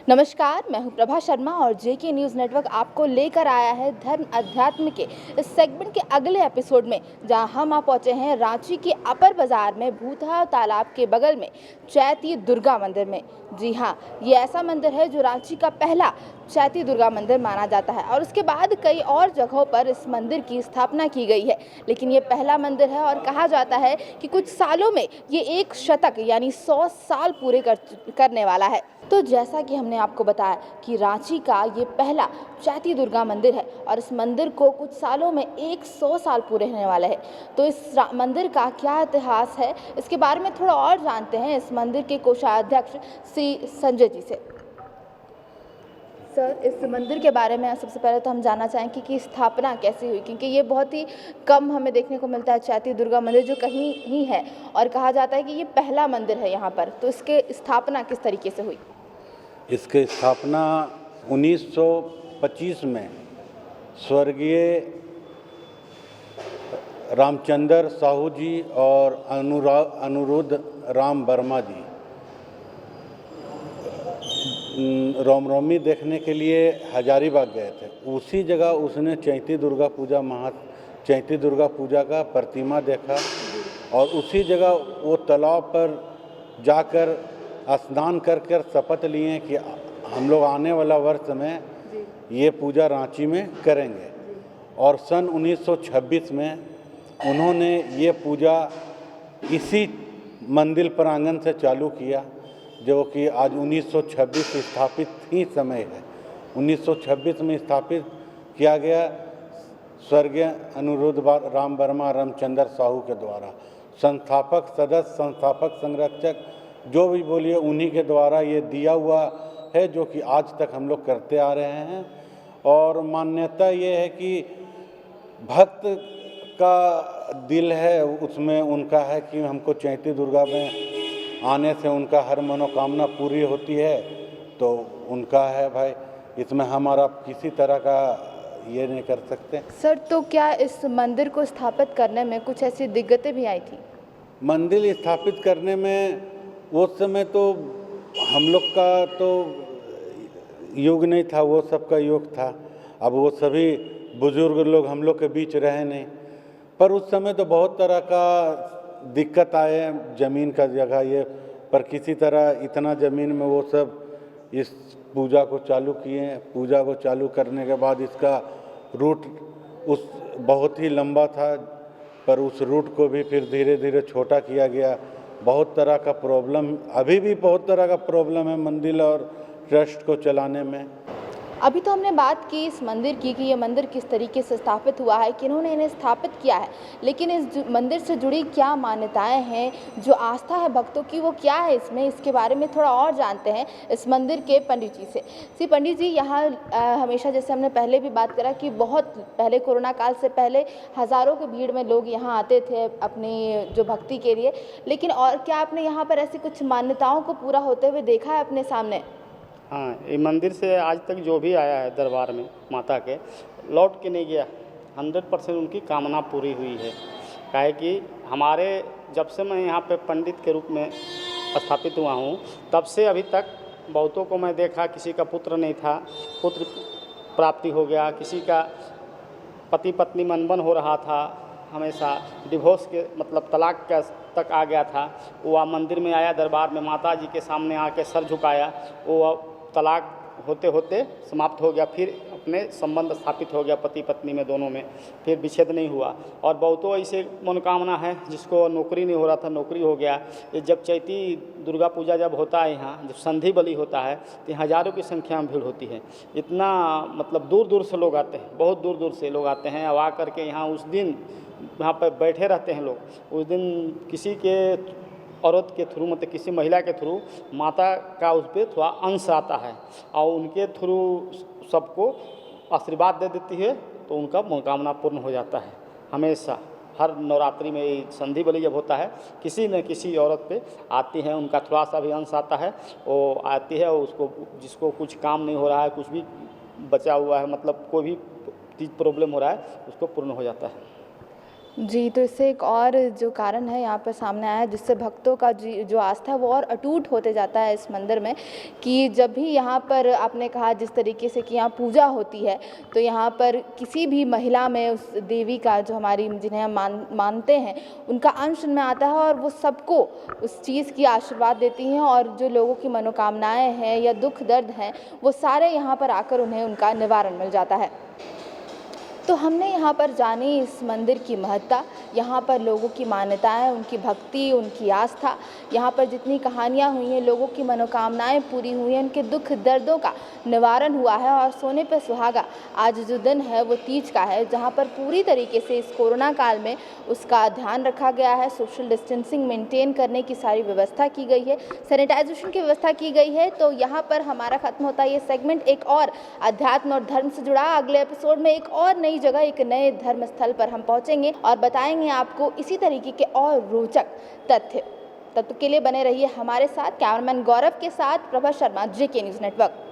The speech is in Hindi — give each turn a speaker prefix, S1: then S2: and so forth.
S1: नमस्कार, मैं हूं प्रभा शर्मा और जेके न्यूज़ नेटवर्क आपको लेकर आया है धर्म अध्यात्म के इस सेगमेंट के अगले एपिसोड में, जहां हम आ पहुंचे हैं रांची के अपर बाजार में भूतहा तालाब के बगल में चैती दुर्गा मंदिर में। जी हां, ये ऐसा मंदिर है जो रांची का पहला चैती दुर्गा मंदिर माना जाता है और उसके बाद कई और जगहों पर इस मंदिर की स्थापना की गई है, लेकिन ये पहला मंदिर है और कहा जाता है कि कुछ सालों में ये 1 शतक यानी 100 साल पूरे करने वाला है। तो जैसा कि हमने आपको बताया कि रांची का ये पहला चैती दुर्गा मंदिर है और इस मंदिर को कुछ सालों में 100 साल पूरे होने वाले हैं। तो इस मंदिर का क्या इतिहास है, इसके बारे में थोड़ा और जानते हैं इस मंदिर के कोषाध्यक्ष श्री संजय जी से। सर, इस मंदिर के बारे में सबसे पहले तो हम जानना चाहेंगे कि स्थापना कैसे हुई, क्योंकि ये बहुत ही कम हमें देखने को मिलता है चैती दुर्गा मंदिर जो कहीं ही है और कहा जाता है कि ये पहला मंदिर है यहाँ पर। तो इसके स्थापना किस तरीके से हुई?
S2: इसकी स्थापना 1925 में स्वर्गीय रामचंद्र साहू जी और अनुरुद्ध राम वर्मा जी रामनवमी देखने के लिए हजारीबाग गए थे। उसी जगह उसने चैती दुर्गा पूजा का प्रतिमा देखा और उसी जगह वो तालाब पर जाकर स्नान कर शपथ लिए कि हम लोग आने वाला वर्ष में ये पूजा रांची में करेंगे। और सन 1926 में उन्होंने ये पूजा इसी मंदिर प्रांगण से चालू किया, जो कि आज 1926 स्थापित ही समय है। 1926 में स्थापित किया गया स्वर्गीय अनुरुद्ध राम वर्मा रामचंद्र साहू के द्वारा। संस्थापक सदस्य, संस्थापक संरक्षक जो भी बोलिए, उन्हीं के द्वारा ये दिया हुआ है, जो कि आज तक हम लोग करते आ रहे हैं। और मान्यता ये है कि भक्त का दिल है उसमें उनका है कि हमको चैती दुर्गा में आने से उनका हर मनोकामना पूरी होती है, तो उनका है भाई, इसमें हमारा किसी तरह का ये नहीं कर सकते।
S1: सर, तो क्या इस मंदिर को स्थापित करने में कुछ ऐसी दिक्कतें भी आई थी?
S2: मंदिर स्थापित करने में उस समय तो हम लोग का तो युग नहीं था, वो सबका युग था। अब वो सभी बुजुर्ग लोग हम लोग के बीच रहे नहीं, पर उस समय तो बहुत तरह का दिक्कत आए, ज़मीन का जगह ये, पर किसी तरह इतना ज़मीन में वो सब इस पूजा को चालू किए। पूजा को चालू करने के बाद इसका रूट उस बहुत ही लंबा था, पर उस रूट को भी फिर धीरे धीरे छोटा किया गया। बहुत तरह का प्रॉब्लम, अभी भी बहुत तरह का प्रॉब्लम है मंदिर और ट्रस्ट को चलाने में।
S1: अभी तो हमने बात की इस मंदिर की कि ये मंदिर किस तरीके से स्थापित हुआ है, किन्होंने इन्हें स्थापित किया है, लेकिन इस मंदिर से जुड़ी क्या मान्यताएं हैं, जो आस्था है भक्तों की, वो क्या है इसमें, इसके बारे में थोड़ा और जानते हैं इस मंदिर के पंडित जी से। श्री पंडित जी, यहाँ हमेशा जैसे हमने पहले भी बात करा कि बहुत पहले कोरोना काल से पहले हज़ारों की भीड़ में लोग यहाँ आते थे अपनी जो भक्ति के लिए, लेकिन और क्या आपने यहाँ पर ऐसी कुछ मान्यताओं को पूरा होते हुए देखा है अपने सामने?
S3: हाँ, ये मंदिर से आज तक जो भी आया है दरबार में माता के, लौट के नहीं गया। 100% उनकी कामना पूरी हुई है। काहे कि हमारे जब से मैं यहाँ पे पंडित के रूप में स्थापित हुआ हूँ, तब से अभी तक बहुतों को मैं देखा, किसी का पुत्र नहीं था, पुत्र प्राप्ति हो गया, किसी का पति पत्नी मनबन हो रहा था, हमेशा डिवोर्स के मतलब तलाक का तक आ गया था। वो मंदिर में आया, दरबार में माता जी के सामने आके सर झुकाया, वो तलाक होते होते समाप्त हो गया, फिर अपने संबंध स्थापित हो गया पति पत्नी में, दोनों में, फिर विच्छेद नहीं हुआ। और बहुतों ऐसे मनोकामना है जिसको नौकरी नहीं हो रहा था, नौकरी हो गया। ये जब चैती दुर्गा पूजा जब होता है यहाँ, जब संधि बलि होता है, तो हज़ारों की संख्या में भीड़ होती है। इतना मतलब दूर दूर से लोग आते हैं, बहुत दूर दूर से लोग आते हैं। अब आ करके यहाँ उस दिन यहाँ पर बैठे रहते हैं लोग। उस दिन किसी के औरत के थ्रू, मतलब किसी महिला के थ्रू माता का उस पर थोड़ा अंश आता है और उनके थ्रू सबको आशीर्वाद दे देती है, तो उनका मनोकामना पूर्ण हो जाता है। हमेशा हर नवरात्रि में संधि बलि जब होता है, किसी न किसी औरत पे आती है, उनका थोड़ा सा भी अंश आता है, वो आती है, उसको जिसको कुछ काम नहीं हो रहा है, कुछ भी बचा हुआ है, मतलब कोई भी चीज़ प्रॉब्लम हो रहा है, उसको पूर्ण हो जाता है।
S1: जी, तो इससे एक और जो कारण है यहाँ पर सामने आया है, जिससे भक्तों का जो आस्था है वो और अटूट होते जाता है इस मंदिर में, कि जब भी यहाँ पर आपने कहा जिस तरीके से कि यहाँ पूजा होती है, तो यहाँ पर किसी भी महिला में उस देवी का जो हमारी जिन्हें हम मानते हैं उनका अंश में आता है और वो सबको उस चीज़ की आशीर्वाद देती हैं और जो लोगों की मनोकामनाएँ हैं या दुख दर्द हैं वो सारे यहाँ पर आकर उन्हें उनका निवारण मिल जाता है। तो हमने यहाँ पर जानी इस मंदिर की महत्ता, यहाँ पर लोगों की मान्यताएं, उनकी भक्ति, उनकी आस्था, यहाँ पर जितनी कहानियाँ हुई हैं, लोगों की मनोकामनाएं पूरी हुई हैं, उनके दुख दर्दों का निवारण हुआ है। और सोने पे सुहागा आज जो दिन है वो तीज का है, जहाँ पर पूरी तरीके से इस कोरोना काल में उसका ध्यान रखा गया है। सोशल डिस्टेंसिंग मेंटेन करने की सारी व्यवस्था की गई है, सैनिटाइजेशन की व्यवस्था की गई है। तो यहाँ पर हमारा खत्म होता है ये सेगमेंट। एक और अध्यात्म और धर्म से जुड़ा अगले एपिसोड में एक और नई जगह, एक नए धर्म स्थल पर हम पहुंचेंगे और बताएंगे आपको इसी तरीके के और रोचक तथ्य। तब तक के लिए बने रहिए हमारे साथ। कैमरामैन गौरव के साथ प्रभा शर्मा, जेके न्यूज़ नेटवर्क।